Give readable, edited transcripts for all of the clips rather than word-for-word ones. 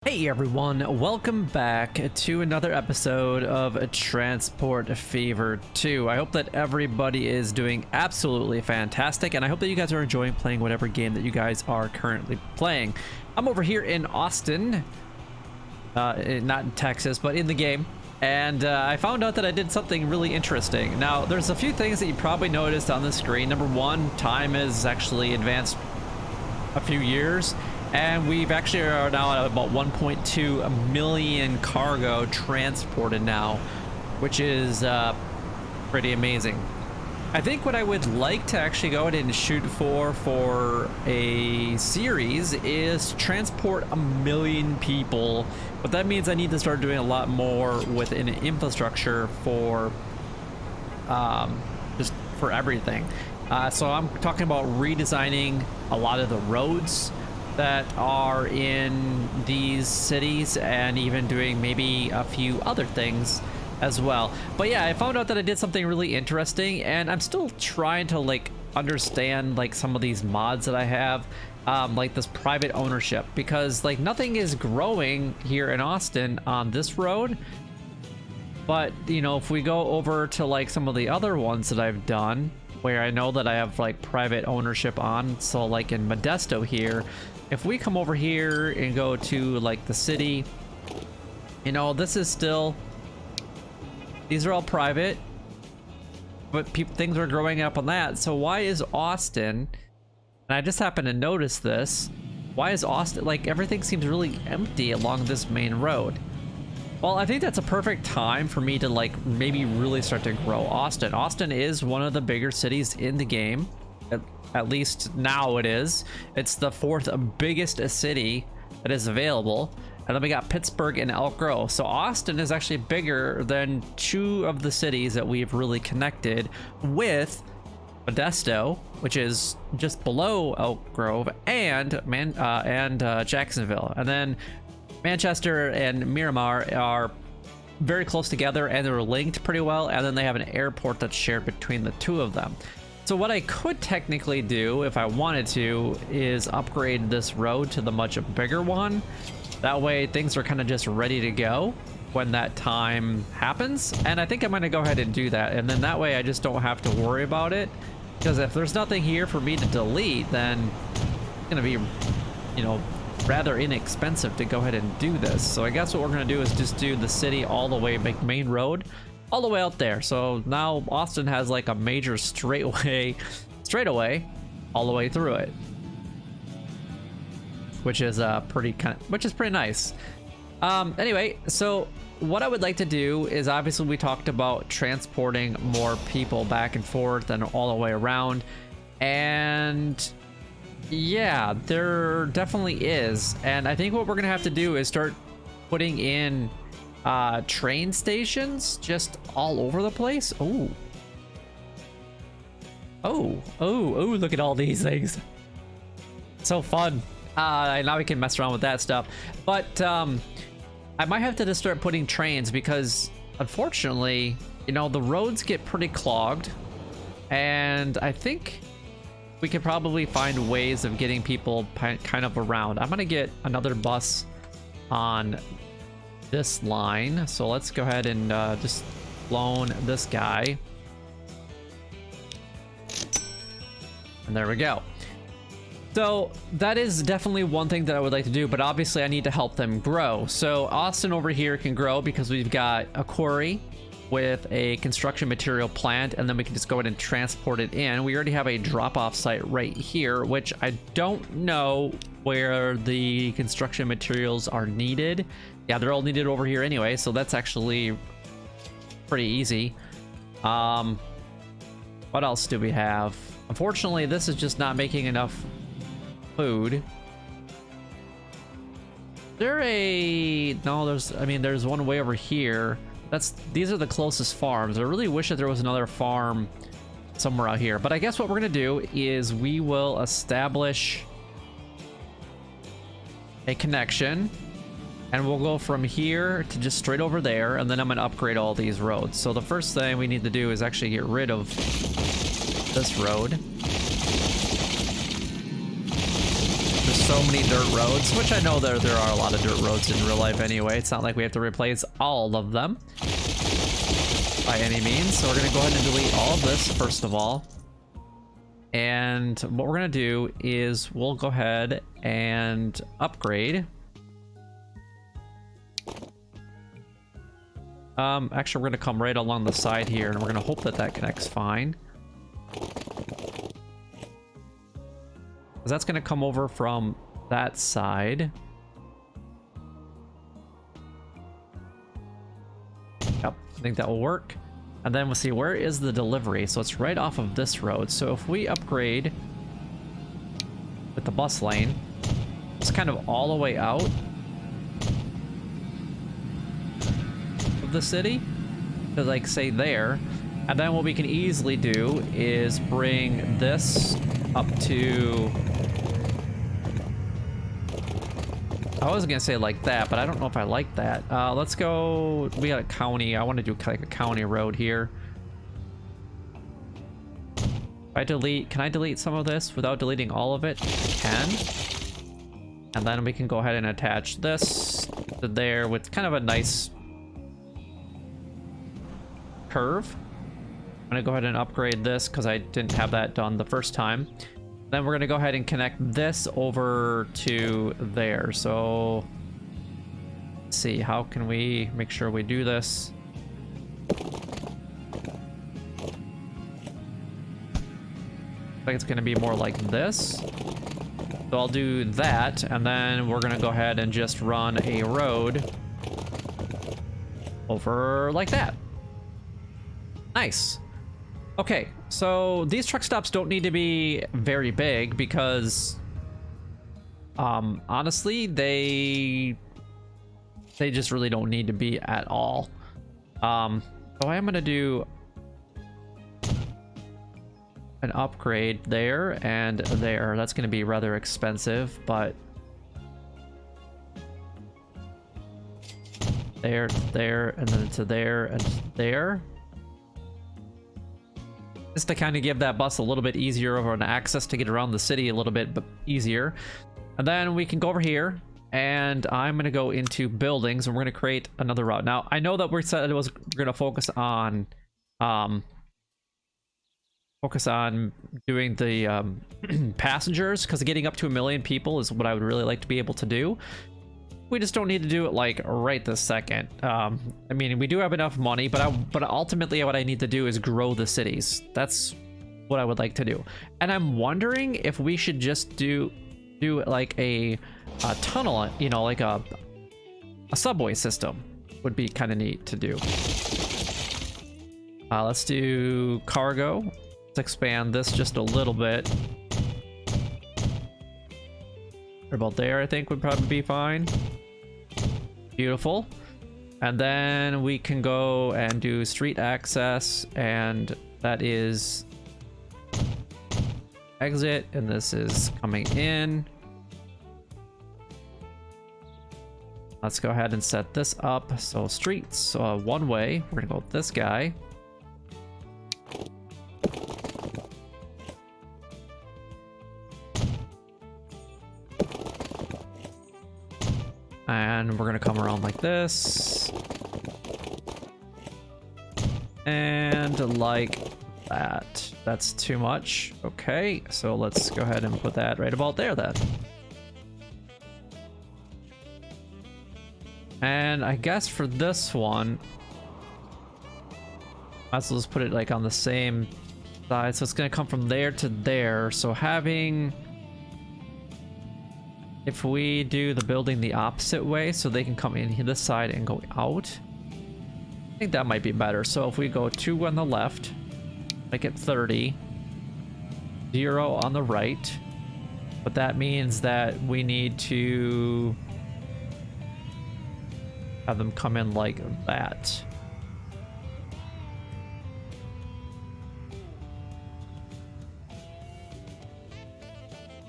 Hey everyone, welcome back to another episode of Transport Fever 2. I hope that everybody is doing absolutely fantastic, and I hope that you guys are enjoying playing whatever game that you guys are currently playing. I'm over here in Austin, not in Texas, but in the game, and I found out that I did something really interesting. Now, there's a few things that you probably noticed on the screen. Number one, time is actually advanced a few years. And we've actually are now at about 1.2 million cargo transported now, which is pretty amazing. I think what I would like to actually go ahead and shoot for a series is transport 1 million people. But that means I need to start doing a lot more with an infrastructure for just for everything. So I'm talking about redesigning a lot of the roads that are in these cities, and even doing maybe a few other things as well. But yeah, I found out that I did something really interesting, and I'm still trying to like understand like some of these mods that I have, like this private ownership, because like nothing is growing here in Austin on this road. But you know, if we go over to like some of the other ones that I've done where I know that I have like private ownership on, so like in Modesto here, if we come over here and go to like the city, you know, this is still, these are all private, but things are growing up on that. So why is Austin, and I just happened to notice this, why is Austin, like everything seems really empty along this main road? Well, I think that's a perfect time for me to like maybe really start to grow Austin. Austin is one of the bigger cities in the game. At least now it is. It's the fourth biggest city that is available. And then we got Pittsburgh and Elk Grove. So Austin is actually bigger than two of the cities that we've really connected with, Modesto, which is just below Elk Grove, and Jacksonville. And then Manchester and Miramar are very close together, and they're linked pretty well. And then they have an airport that's shared between the two of them. So what I could technically do if I wanted to is upgrade this road to the much bigger one. That way things are kind of just ready to go when that time happens. And I think I'm going to go ahead and do that. And then that way I just don't have to worry about it. Because if there's nothing here for me to delete, then it's going to be, you know, rather inexpensive to go ahead and do this. So I guess what we're going to do is just do the city all the way, make main road all the way out there. So now Austin has like a major straightaway all the way through it, which is pretty nice. Anyway, so what I would like to do is, obviously we talked about transporting more people back and forth and all the way around, and yeah, there definitely is. And I think what we're gonna have to do is start putting in train stations just all over the place. Oh, look at all these things. So fun. Now we can mess around with that stuff. But I might have to just start putting trains, because unfortunately, you know, the roads get pretty clogged, and I think we could probably find ways of getting people kind of around. I'm gonna get another bus on this line, so let's go ahead and just loan this guy, and there we go. So that is definitely one thing that I would like to do, but obviously I need to help them grow. So Austin over here can grow because we've got a quarry with a construction material plant, and then we can just go ahead and transport it in. We already have a drop-off site right here, which I don't know where the construction materials are needed. Yeah, they're all needed over here anyway, so that's actually pretty easy. What else do we have? Unfortunately, this is just not making enough food. There's one way over here. These are the closest farms. I really wish that there was another farm somewhere out here, but I guess what we're gonna do is we will establish a connection, and we'll go from here to just straight over there, and then I'm gonna upgrade all these roads. So the first thing we need to do is actually get rid of this road. There's so many dirt roads, which I know there are a lot of dirt roads in real life anyway. It's not like we have to replace all of them by any means. So we're going to go ahead and delete all of this first of all. And what we're going to do is we'll go ahead and upgrade. Actually, we're going to come right along the side here, and we're going to hope that that connects fine. Because that's going to come over from that side. Yep, I think that will work. And then we'll see, where is the delivery? So it's right off of this road. So if we upgrade with the bus lane, it's kind of all the way out of the city to, like, say there. And then what we can easily do is bring this up to, I was gonna say like that, but I don't know if I like that. Let's go, we got a county. I want to do like a county road here. If I delete, can I delete some of this without deleting all of it? I can. And then we can go ahead and attach this to there with kind of a nice curve. I'm gonna go ahead and upgrade this because I didn't have that done the first time. Then we're gonna go ahead and connect this over to there. So let's see, how can we make sure we do this? I think it's gonna be more like this. So I'll do that, and then we're gonna go ahead and just run a road over like that. Nice. Okay, so these truck stops don't need to be very big because honestly, they just really don't need to be at all. So I am gonna do an upgrade there and there. That's gonna be rather expensive, but there, and then to there and there. Just to kind of give that bus a little bit easier of an access to get around the city a little bit easier. And then we can go over here, and I'm going to go into buildings, and we're going to create another route. Now, I know that we said we're going to focus on doing the passengers, because getting up to 1 million people is what I would really like to be able to do. We just don't need to do it like right this second. I mean, we do have enough money, but ultimately what I need to do is grow the cities. That's what I would like to do. And I'm wondering if we should just do like a tunnel, you know, like a subway system would be kind of neat to do. Let's do cargo. Let's expand this just a little bit. About there, I think would probably be fine. Beautiful. And then we can go and do street access, and that is exit, and this is coming in. Let's go ahead and set this up. So streets, one way. We're gonna go with this guy. And we're gonna come around like this. And like that. That's too much. Okay, so let's go ahead and put that right about there then. And I guess for this one, might as well just put it like on the same side. So it's gonna come from there to there. So having, if we do the building the opposite way, so they can come in here this side and go out, I think that might be better. So if we go 2 on the left, make it 30, 0 on the right, but that means that we need to have them come in like that.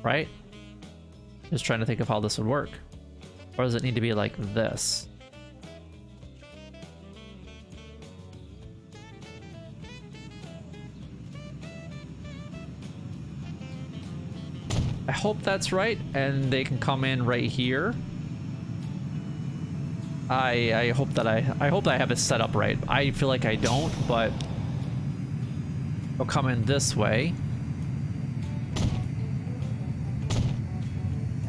Right? Just trying to think of how this would work. Or does it need to be like this? I hope that's right, and they can come in right here. I hope that I hope that I have it set up right. I feel like I don't, but they'll come in this way.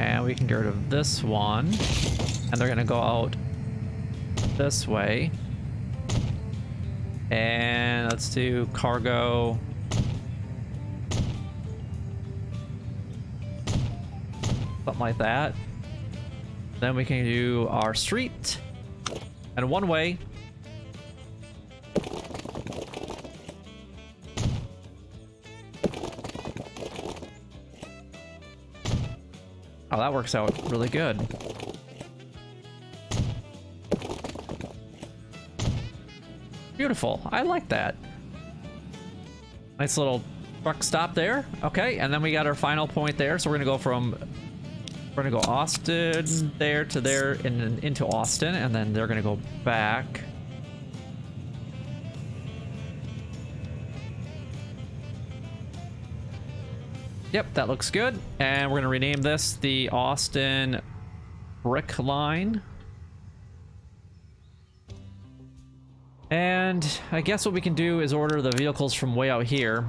And we can get rid of this one. And they're gonna go out this way. And let's do cargo. Something like that. Then we can do our street. And one way. Oh, that works out really good. Beautiful. I like that. Nice little truck stop there. Okay, and then we got our final point there. So we're gonna go from Austin there to there and into Austin, and then they're gonna go back. Yep, that looks good. And we're gonna rename this the Austin Brick Line. And I guess what we can do is order the vehicles from way out here.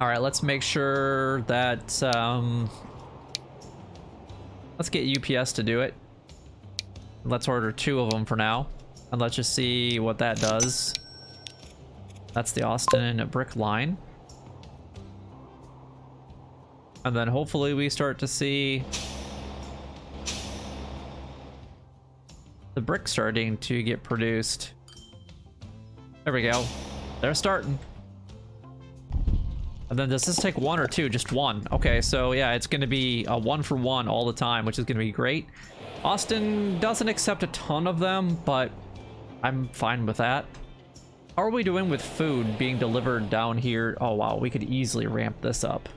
All right, let's make sure that let's get UPS to do it. Let's order 2 of them for now. And let's just see what that does. That's the Austin Brick Line. And then hopefully we start to see the brick starting to get produced. There we go. They're starting. And then does this take 1 or 2? Just 1. Okay, so yeah, it's going to be a 1-for-1 all the time, which is going to be great. Austin doesn't accept a ton of them, but I'm fine with that. How are we doing with food being delivered down here? Oh wow, we could easily ramp this up.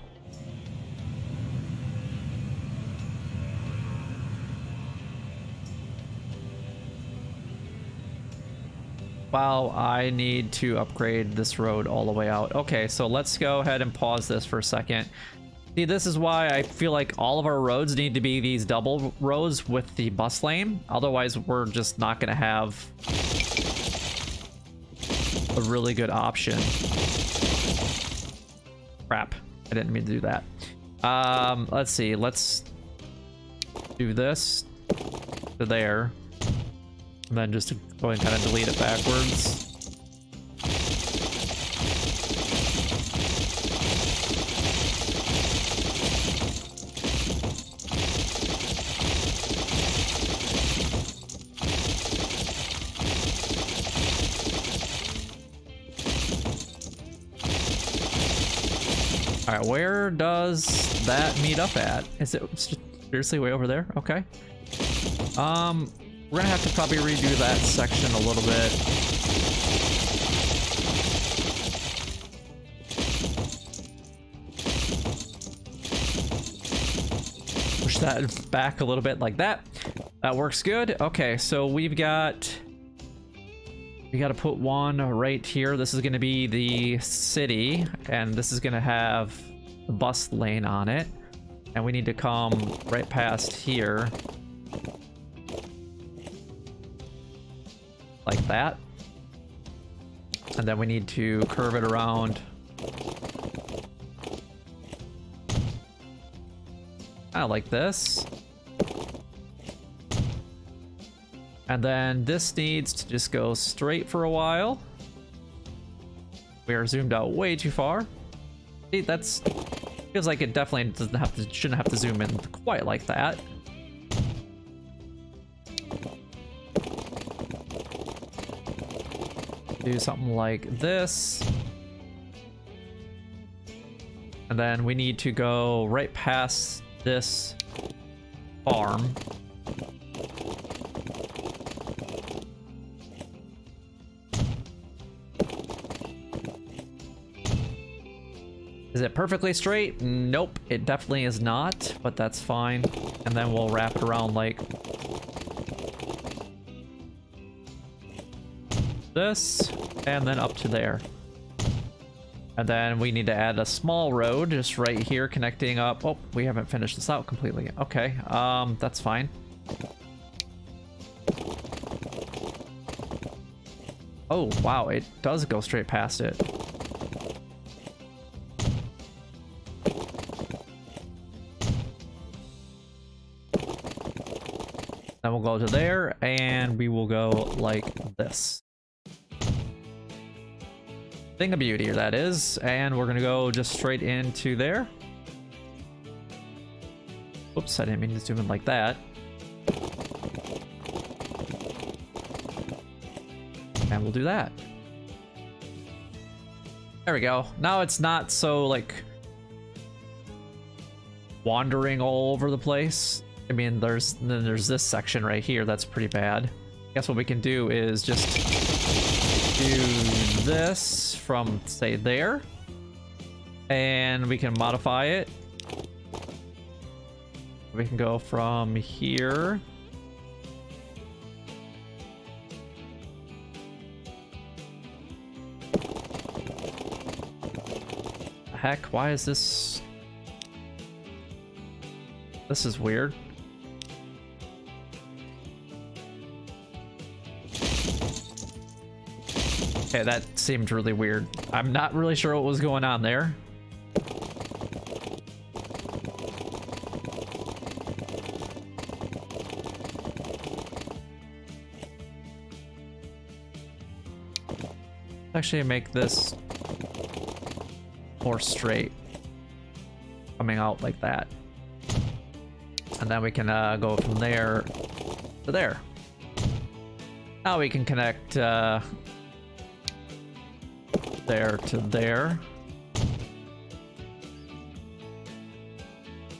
Wow, I need to upgrade this road all the way out. Okay, so let's go ahead and pause this for a second. See, this is why I feel like all of our roads need to be these double roads with the bus lane. Otherwise, we're just not going to have a really good option. Crap, I didn't mean to do that. Let's see, let's do this to there. And then just go and kind of delete it backwards. All right, where does that meet up at? Is it seriously way over there? Okay. We're gonna have to probably redo that section a little bit. Push that back a little bit like that. That works good. Okay, so we got to put one right here. This is gonna be the city, and this is gonna have the bus lane on it. And we need to come right past here. Like that. And then we need to curve it around. Kind of like this. And then this needs to just go straight for a while. We are zoomed out way too far. See, that's feels like it definitely shouldn't have to zoom in quite like that. Do something like this. And then we need to go right past this farm. Is it perfectly straight? Nope, it definitely is not, but that's fine. And then we'll wrap it around like this, and then up to there. And then we need to add a small road just right here connecting up. Oh, we haven't finished this out completely. Okay, that's fine. Oh, wow, it does go straight past it. Then we'll go to there, and we will go like this. Thing of beauty, that is. And we're gonna go just straight into there. Whoops, I didn't mean to zoom in like that. And we'll do that. There we go. Now it's not so like wandering all over the place. I mean, there's this section right here that's pretty bad. I guess what we can do is just do this from, say, there. And we can modify it. We can go from here. Heck, why is this? This is weird. Okay, that seemed really weird. I'm not really sure what was going on there. Actually, make this more straight, coming out like that, and then we can go from there to there. Now we can connect there to there.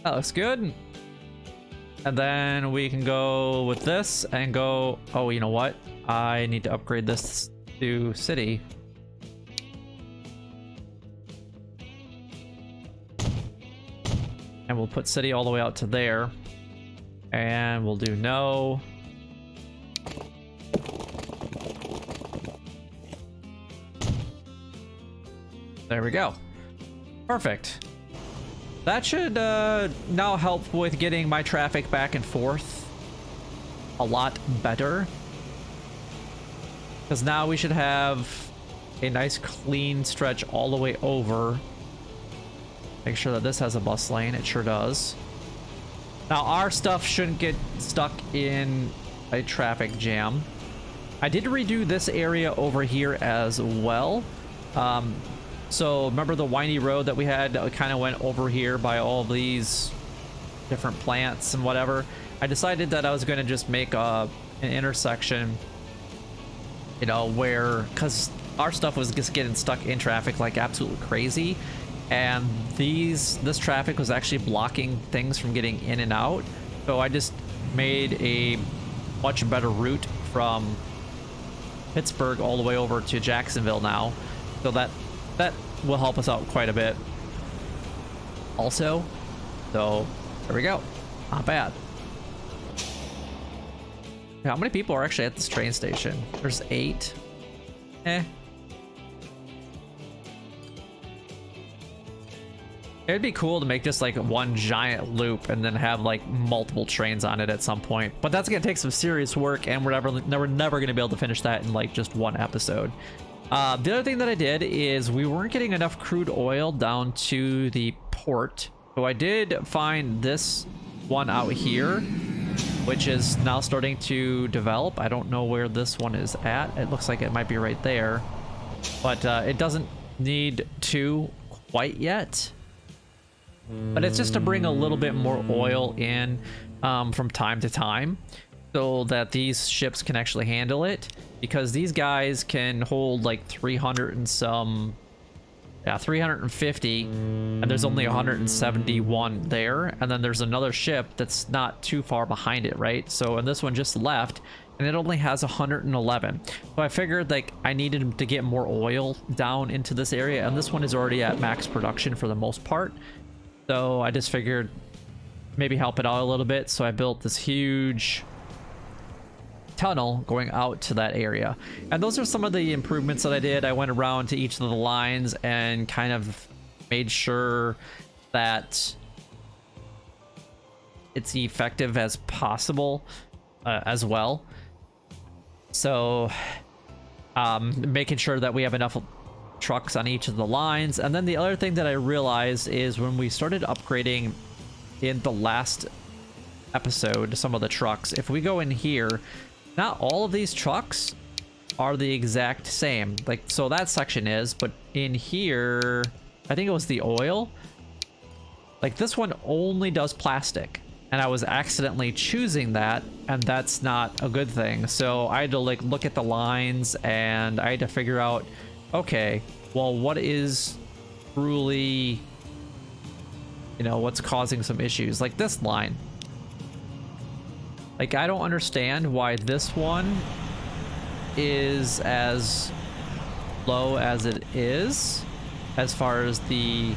That looks good. And then we can go with this and go, oh, you know what? I need to upgrade this to city. And we'll put city all the way out to there. And we'll do no. There we go. Perfect. That should now help with getting my traffic back and forth a lot better. Because now we should have a nice clean stretch all the way over. Make sure that this has a bus lane. It sure does. Now our stuff shouldn't get stuck in a traffic jam. I did redo this area over here as well. So remember the windy road that we had that kind of went over here by all of these different plants and whatever? I decided that I was going to just make an intersection, you know, where, because our stuff was just getting stuck in traffic like absolutely crazy, and this traffic was actually blocking things from getting in and out. So I just made a much better route from Pittsburgh all the way over to Jacksonville now, so that will help us out quite a bit also. So there we go. Not bad. How many people are actually at this train station? There's 8. It'd be cool to make just like one giant loop and then have like multiple trains on it at some point, but that's gonna take some serious work, and we're never gonna be able to finish that in like just one episode. The other thing that I did is we weren't getting enough crude oil down to the port, so I did find this one out here, which is now starting to develop. I don't know where this one is at. It looks like it might be right there, but it doesn't need to quite yet. But it's just to bring a little bit more oil in from time to time, so that these ships can actually handle it, because these guys can hold like 300 and some, yeah, 350, and there's only 171 there, and then there's another ship that's not too far behind it, right? So, and this one just left, and it only has 111. So I figured like I needed to get more oil down into this area, and this one is already at max production for the most part. So I just figured maybe help it out a little bit. So I built this huge tunnel going out to that area. And those are some of the improvements that I did. I went around to each of the lines and kind of made sure that it's effective as possible as well. So making sure that we have enough trucks on each of the lines. And then the other thing that I realized is when we started upgrading in the last episode some of the trucks, if we go in here, not all of these trucks are the exact same. Like, so that section is, but in here, I think it was the oil. Like this one only does plastic, and I was accidentally choosing that, and that's not a good thing. So I had to like look at the lines, and I had to figure out, okay, well, what is truly, you know, what's causing some issues? Like this line. Like, I don't understand why this one is as low as it is as far as the...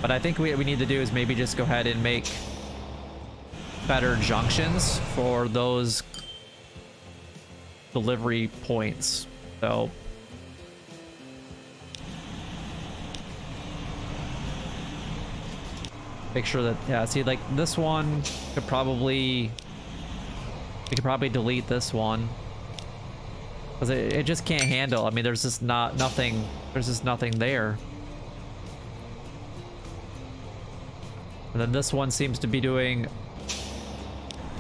But I think what we need to do is maybe just go ahead and make better junctions for those delivery points. So... make sure that, yeah, see, like this one could probably... we could probably delete this one. Because it just can't handle. I mean, there's just nothing. There's just nothing there. And then this one seems to be doing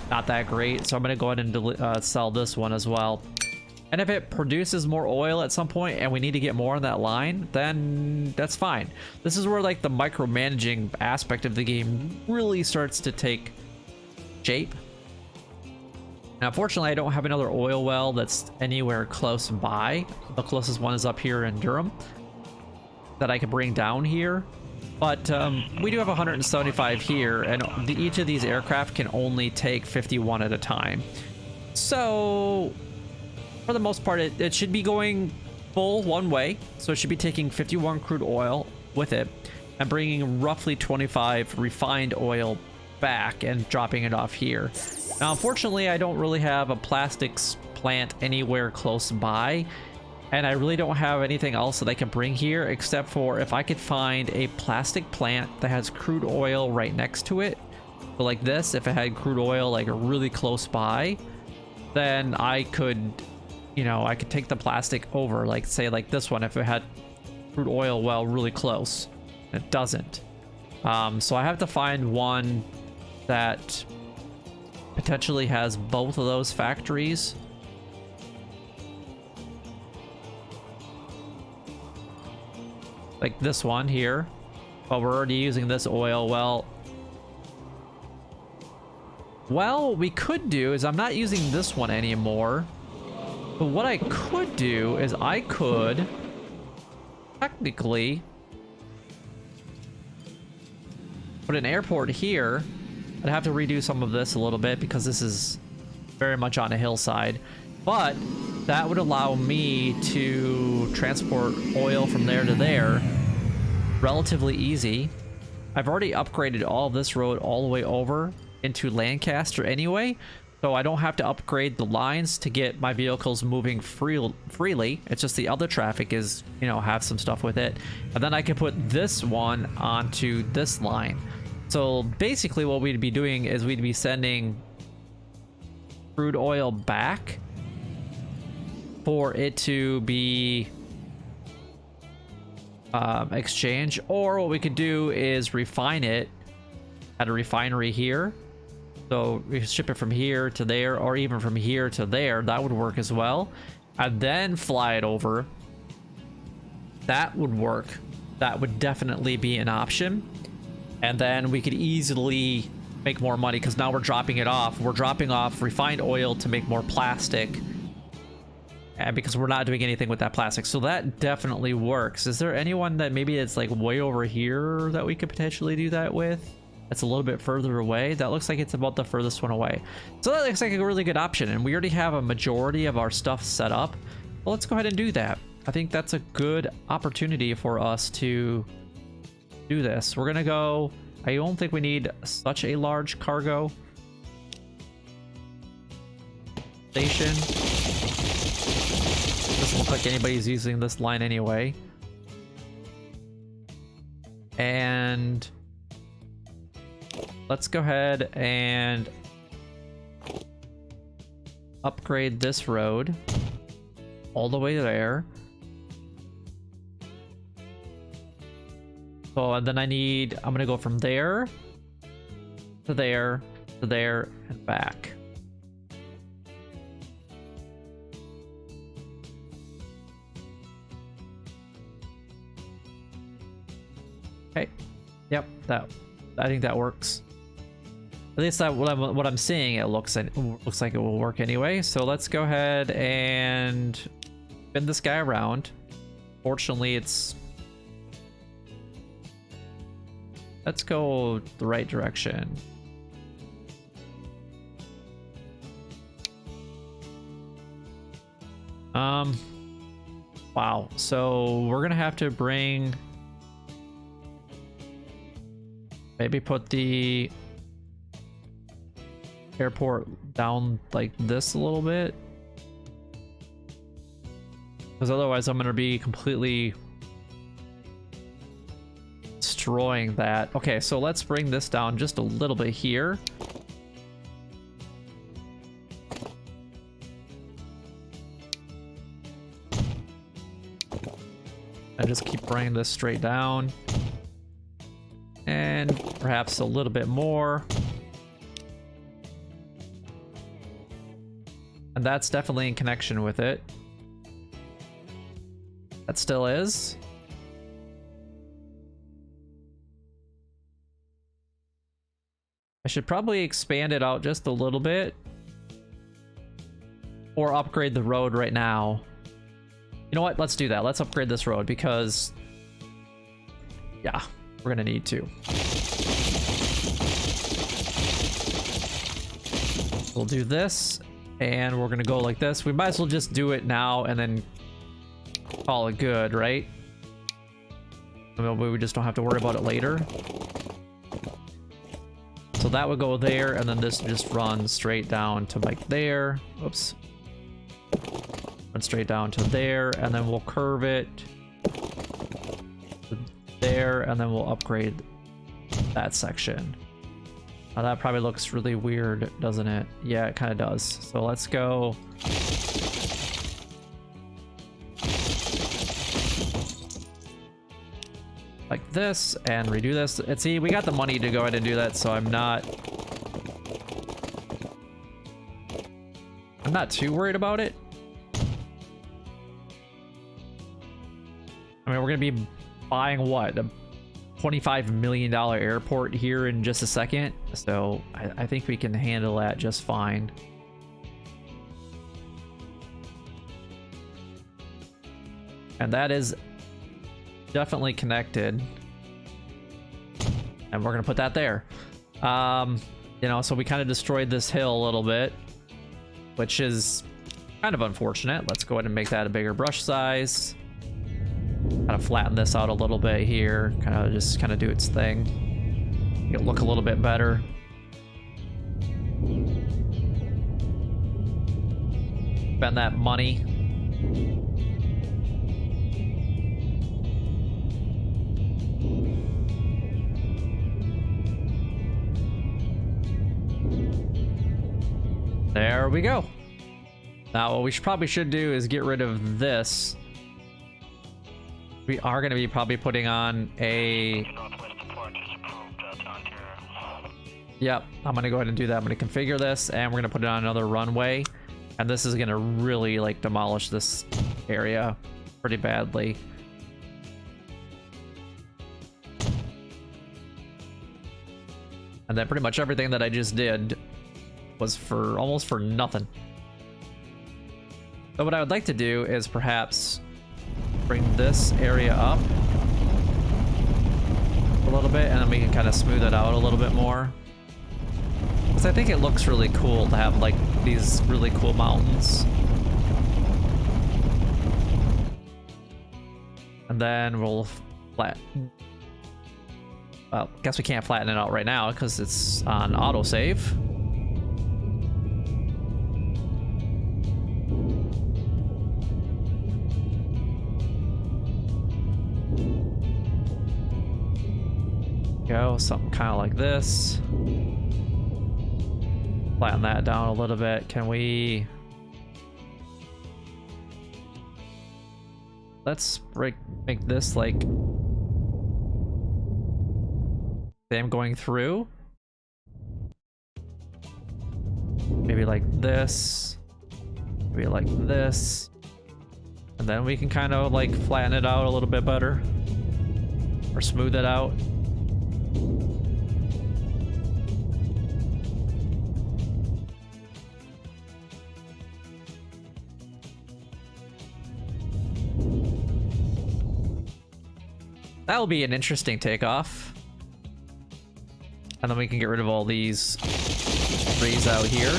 not that great. So I'm going to go ahead and sell this one as well. And if it produces more oil at some point and we need to get more on that line, then that's fine. This is where like the micromanaging aspect of the game really starts to take shape. Now, unfortunately, I don't have another oil well that's anywhere close by. The closest one is up here in Durham that I can bring down here. But we do have 175 here, and each of these aircraft can only take 51 at a time. So, for the most part, it should be going full one way. So it should be taking 51 crude oil with it and bringing roughly 25 refined oil back and dropping it off here. Now, unfortunately, I don't really have a plastics plant anywhere close by, and I really don't have anything else that I can bring here except for if I could find a plastic plant that has crude oil right next to it. So like this, if it had crude oil like really close by, then I could, you know, I could take the plastic over, like say like this one, if it had crude oil well really close. It doesn't. So I have to find one that potentially has both of those factories. Like this one here. But we're already using this oil. Well, what we could do is I'm not using this one anymore. But what I could do is I could technically put an airport here. I'd have to redo some of this a little bit because this is very much on a hillside. But that would allow me to transport oil from there to there relatively easy. I've already upgraded all of this road all the way over into Lancaster anyway, so I don't have to upgrade the lines to get my vehicles moving freely. It's just the other traffic is, you know, have some stuff with it. And then I can put this one onto this line. So basically what we'd be doing is we'd be sending crude oil back for it to be exchanged, or what we could do is refine it at a refinery here. So we ship it from here to there, or even from here to there. That would work as well. And then fly it over. That would work. That would definitely be an option. And then we could easily make more money because now we're dropping it off. We're dropping off refined oil to make more plastic. And because we're not doing anything with that plastic. So that definitely works. Is there anyone that maybe it's like way over here that we could potentially do that with? That's a little bit further away. That looks like it's about the furthest one away. So that looks like a really good option. And we already have a majority of our stuff set up. Well, let's go ahead and do that. I think that's a good opportunity for us to do this. We're gonna go, I don't think we need such a large cargo. station. Doesn't look like anybody's using this line anyway. And let's go ahead and upgrade this road all the way there. So and then I'm gonna go from there to there to there and back. Okay. Yep, I think that works. At least that what I'm seeing, it looks like it will work anyway. So let's go ahead and spin this guy around. Fortunately, let's go the right direction. Wow. So we're gonna have to maybe put the airport down like this a little bit, because otherwise I'm gonna be completely destroying that. Okay, so let's bring this down just a little bit here. And just keep bringing this straight down. And perhaps a little bit more. And that's definitely in connection with it. That still is. I should probably expand it out just a little bit. Or upgrade the road right now. You know what? Let's do that. Let's upgrade this road because... yeah, we're gonna need to. We'll do this, and we're gonna go like this. We might as well just do it now and then call it good, right? I mean, we just don't have to worry about it later. So that would go there, and then this just runs straight down to like there. Oops. Run straight down to there, and then we'll curve it to there, and then we'll upgrade that section. Now that probably looks really weird, doesn't it? Yeah, it kind of does. So let's go. Like this, and redo this. And see, we got the money to go ahead and do that, so I'm not too worried about it. I mean, we're gonna be buying what, a $25 million airport here in just a second, so I think we can handle that just fine. And that is definitely connected, and we're gonna put that there. You know, so we kind of destroyed this hill a little bit, which is kind of unfortunate. Let's go ahead and make that a bigger brush size. Kind of flatten this out a little bit here. Kind of do its thing. Make it look a little bit better. Spend that money. There we go. Now what we probably should do is get rid of this. We are going to be probably putting on a... yep, I'm going to go ahead and do that. I'm going to configure this, and we're going to put it on another runway. And this is going to really like demolish this area pretty badly. And then pretty much everything that I just did was for almost for nothing. So what I would like to do is perhaps bring this area up a little bit, and then we can kind of smooth it out a little bit more. Because I think it looks really cool to have like these really cool mountains. And then we'll flatten. Well, I guess we can't flatten it out right now because it's on autosave. go. Something kind of like this. Flatten that down a little bit. Can we... Let's make this like... Them going through. Maybe like this. Maybe like this. And then we can kind of like flatten it out a little bit better. Or smooth it out. That'll be an interesting takeoff. And then we can get rid of all these trees out here.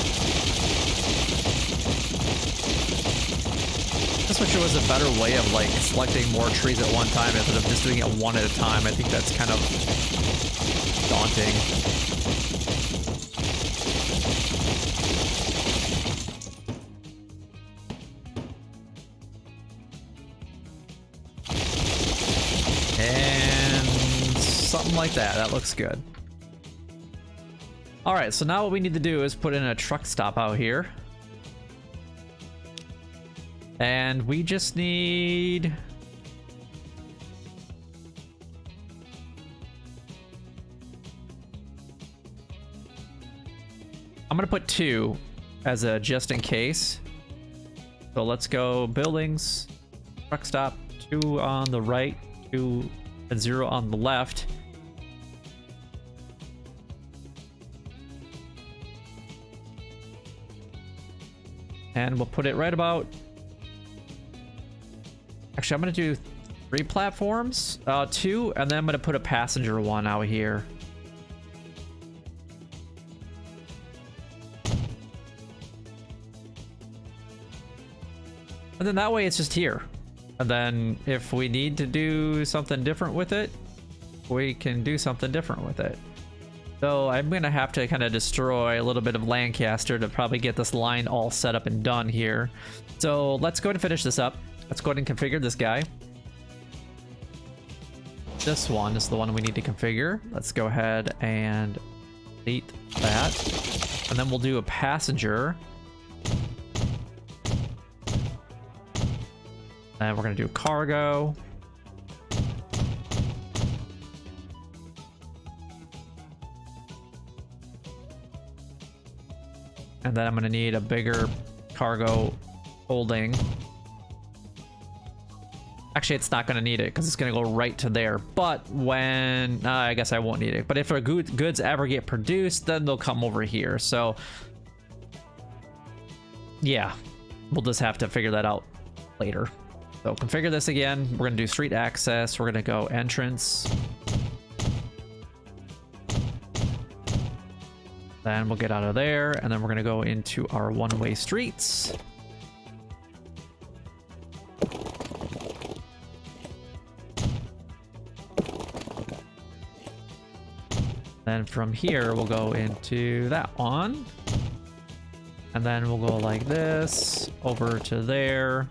This wish it was a better way of like selecting more trees at one time instead of just doing it one at a time. I think that's kind of daunting. And something like that. That looks good. All right, so now what we need to do is put in a truck stop out here. And we just need... I'm gonna put 2 as a just in case. So let's go buildings, truck stop, 2 on the right, 2 and 0 on the left. And we'll put it right about... Actually, I'm going to do 3 platforms. 2, and then I'm going to put a passenger one out here. And then that way it's just here. And then if we need to do something different with it, we can do something different with it. So I'm going to have to kind of destroy a little bit of Lancaster to probably get this line all set up and done here. So let's go ahead and finish this up. Let's go ahead and configure this guy. This one is the one we need to configure. Let's go ahead and delete that. And then we'll do a passenger. And we're going to do cargo. And then I'm going to need a bigger cargo holding. Actually, it's not going to need it because it's going to go right to there. But when... I guess I won't need it. But if our goods ever get produced, then they'll come over here. So, yeah. We'll just have to figure that out later. So, configure this again. We're going to do street access. We're going to go entrance. Then we'll get out of there, and then we're going to go into our one-way streets. Then from here, we'll go into that one. And then we'll go like this, over to there.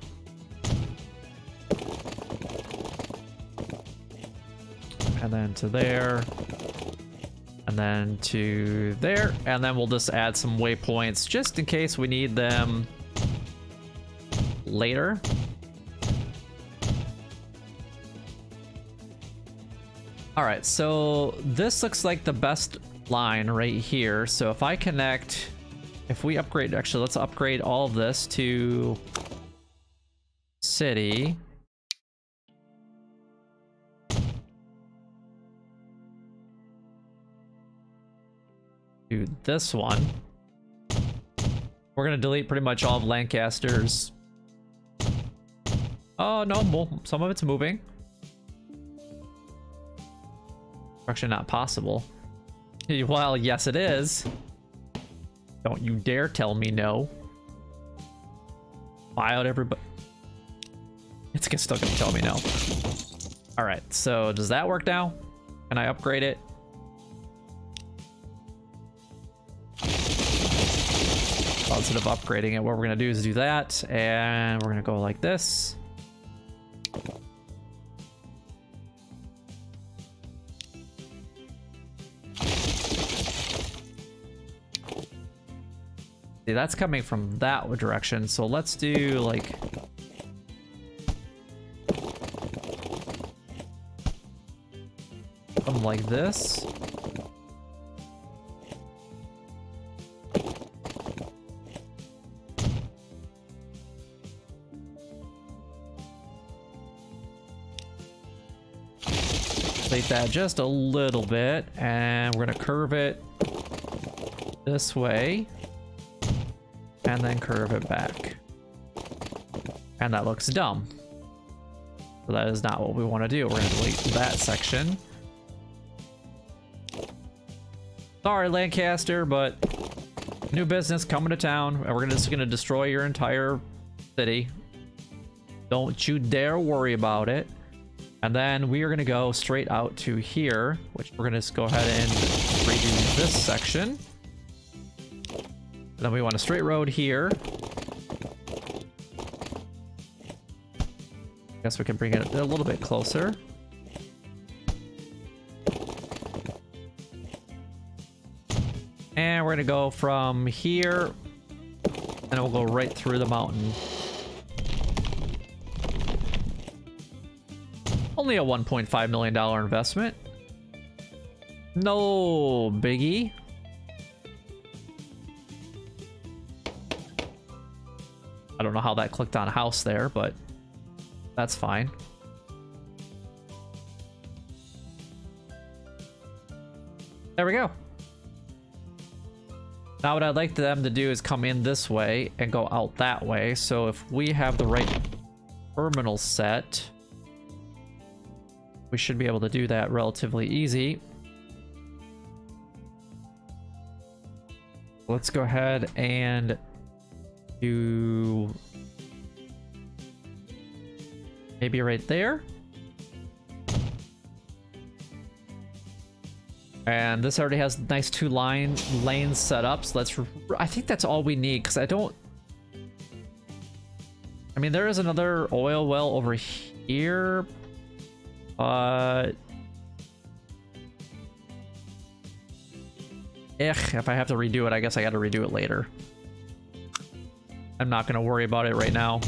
And then to there. And then to there. And then we'll just add some waypoints just in case we need them later. All right, so this looks like the best line right here. So if I connect, if we upgrade, actually, let's upgrade all of this to city. To this one. We're gonna delete pretty much all of Lancaster's. Oh no, some of it's moving. Actually not possible. Well, yes it is. Don't you dare tell me no. Buy out everybody. It's still gonna tell me no. All right, so does that work now? Can I upgrade it? Well, instead of upgrading it, what we're gonna do is do that, and we're gonna go like this. See, that's coming from that direction, so let's do like something like this. Inflate that just a little bit, and we're gonna curve it this way, and then curve it back. And that looks dumb. So that is not what we want to do. We're gonna delete that section. Sorry, Lancaster, but new business coming to town, and we're just gonna destroy your entire city. Don't you dare worry about it. And then we are gonna go straight out to here, which we're gonna just go ahead and redo this section. And then we want a straight road here. Guess we can bring it a little bit closer. And we're gonna go from here, and we'll go right through the mountain. Only a $1.5 million investment. No biggie. I don't know how that clicked on a house there, but that's fine. There we go. Now what I'd like them to do is come in this way and go out that way. So if we have the right terminal set, we should be able to do that relatively easy. Let's go ahead and do maybe right there. And this already has nice two lanes set up, so I think that's all we need, because I mean, there is another oil well over here, but if I have to redo it, I guess I got to redo it later. I'm not going to worry about it right now.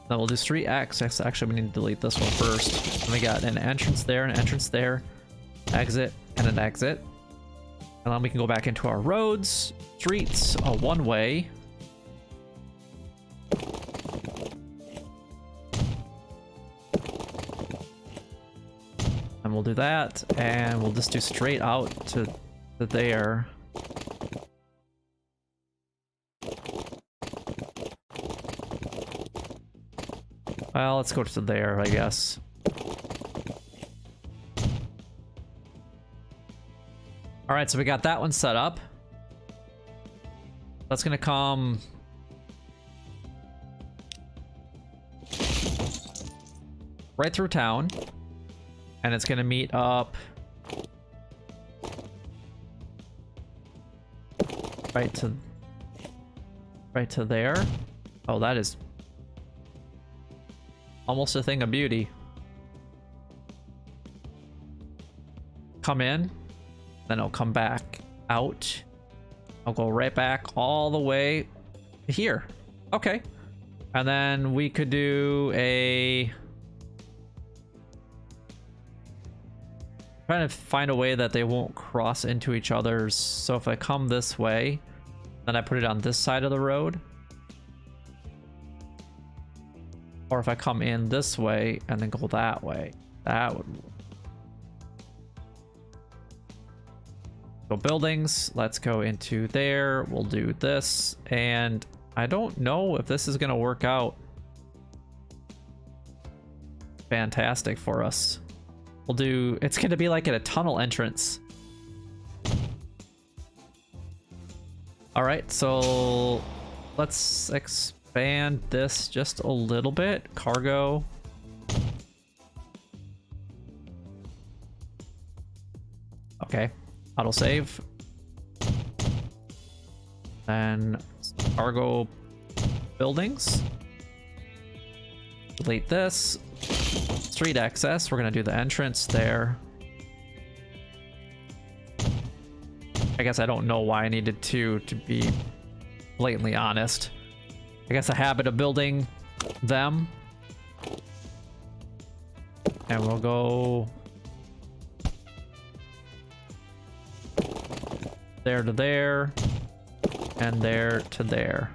Then we'll do street access. Actually, we need to delete this one first. And we got an entrance there, exit, and an exit. And then we can go back into our roads, streets, a one-way. And we'll do that, and we'll just do straight out to there. Well, let's go to there, I guess. All right, so we got that one set up. That's gonna come right through town, and it's gonna meet up right to there. Oh, that is almost a thing of beauty. Come in, then I'll come back out. I'll go right back all the way here. Okay. And then we could do trying to find a way that they won't cross into each other's. So if I come this way, then I put it on this side of the road. Or if I come in this way and then go that way, that would work. So buildings, let's go into there. We'll do this, and I don't know if this is gonna work out fantastic for us. We'll do, it's gonna be like at a tunnel entrance. All right, so let's expand this just a little bit. Cargo. Okay, autosave. Then cargo buildings. delete this. Street access, we're gonna do the entrance there. I guess I don't know why I needed to be blatantly honest. I guess a habit of building them. And we'll go there to there, and there to there.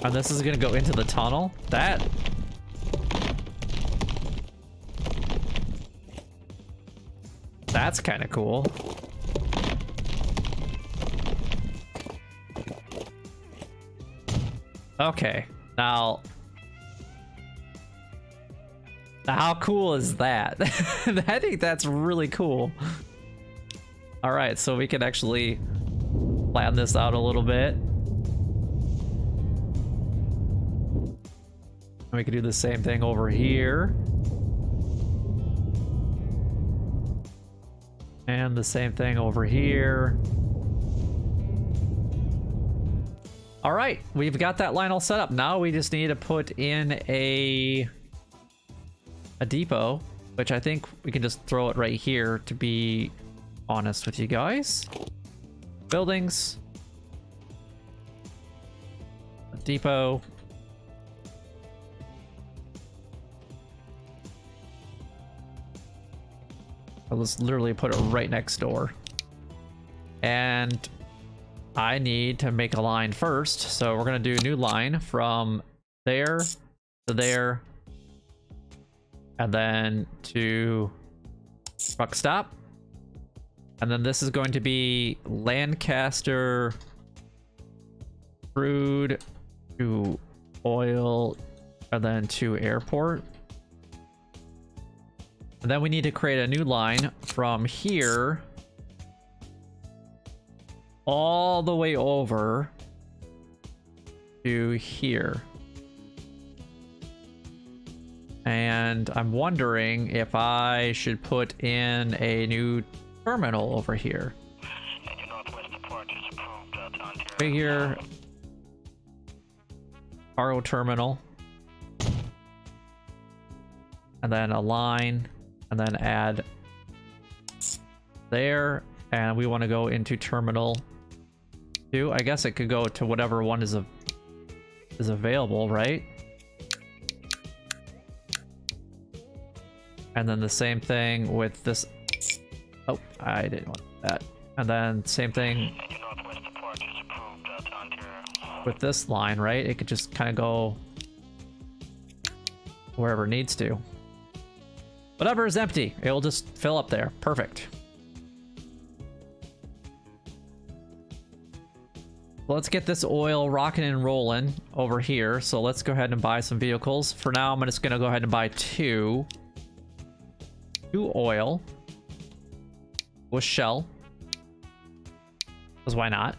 And this is gonna go into the tunnel. That's kind of cool. Okay, now how cool is that? I think that's really cool. All right, so we can actually plan this out a little bit. We could do the same thing over here. And the same thing over here. All right, we've got that line all set up. Now we just need to put in a depot, which I think we can just throw it right here, to be honest with you guys. Buildings. A depot. I'll just literally put it right next door. And I need to make a line first, so we're gonna do a new line from there to there, and then to truck stop. And then this is going to be Lancaster crude to oil, and then to airport. And then we need to create a new line from here all the way over to here. And I'm wondering if I should put in a new terminal over here. Figure cargo terminal, and then a line, and then add there, and we want to go into terminal 2. I guess it could go to whatever one is available, right? And then the same thing with this. Oh, I didn't want that. And then same thing with this line, right? It could just kind of go wherever it needs to. Whatever is empty, it will just fill up there. Perfect. Let's get this oil rocking and rolling over here. So let's go ahead and buy some vehicles. For now, I'm just gonna go ahead and buy two oil with Shell, because why not?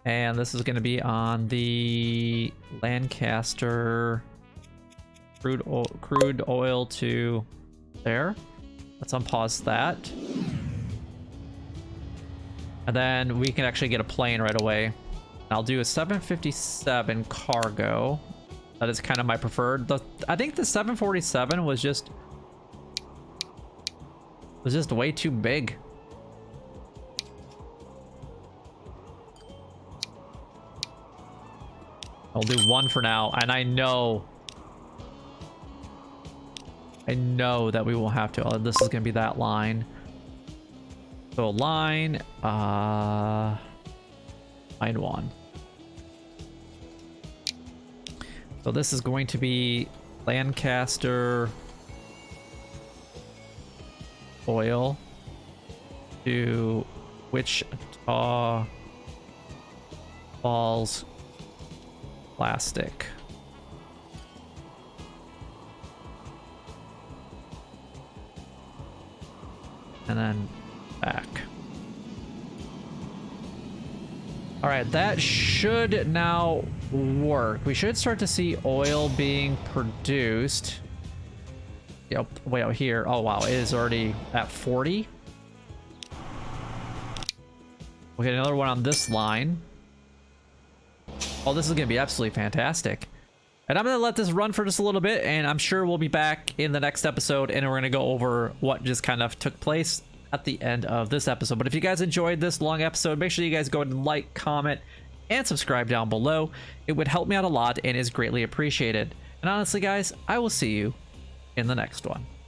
And this is going to be on the Lancaster crude oil to there. Let's unpause that. And then we can actually get a plane right away. I'll do a 757 cargo. That is kind of my preferred. I think the 747 was just way too big. I'll do one for now, and I know that we will have to. Oh, this is gonna be that line. So line 1. So this is going to be Lancaster oil to Wichita Falls plastic. And then back. All right, that should now work. We should start to see oil being produced. Yep, way out here. Oh wow, it is already at 40. We'll get another one on this line. Oh, this is gonna be absolutely fantastic. And I'm going to let this run for just a little bit, and I'm sure we'll be back in the next episode, and we're going to go over what just kind of took place at the end of this episode. But if you guys enjoyed this long episode, make sure you guys go ahead and like, comment, and subscribe down below. It would help me out a lot and is greatly appreciated. And honestly, guys, I will see you in the next one.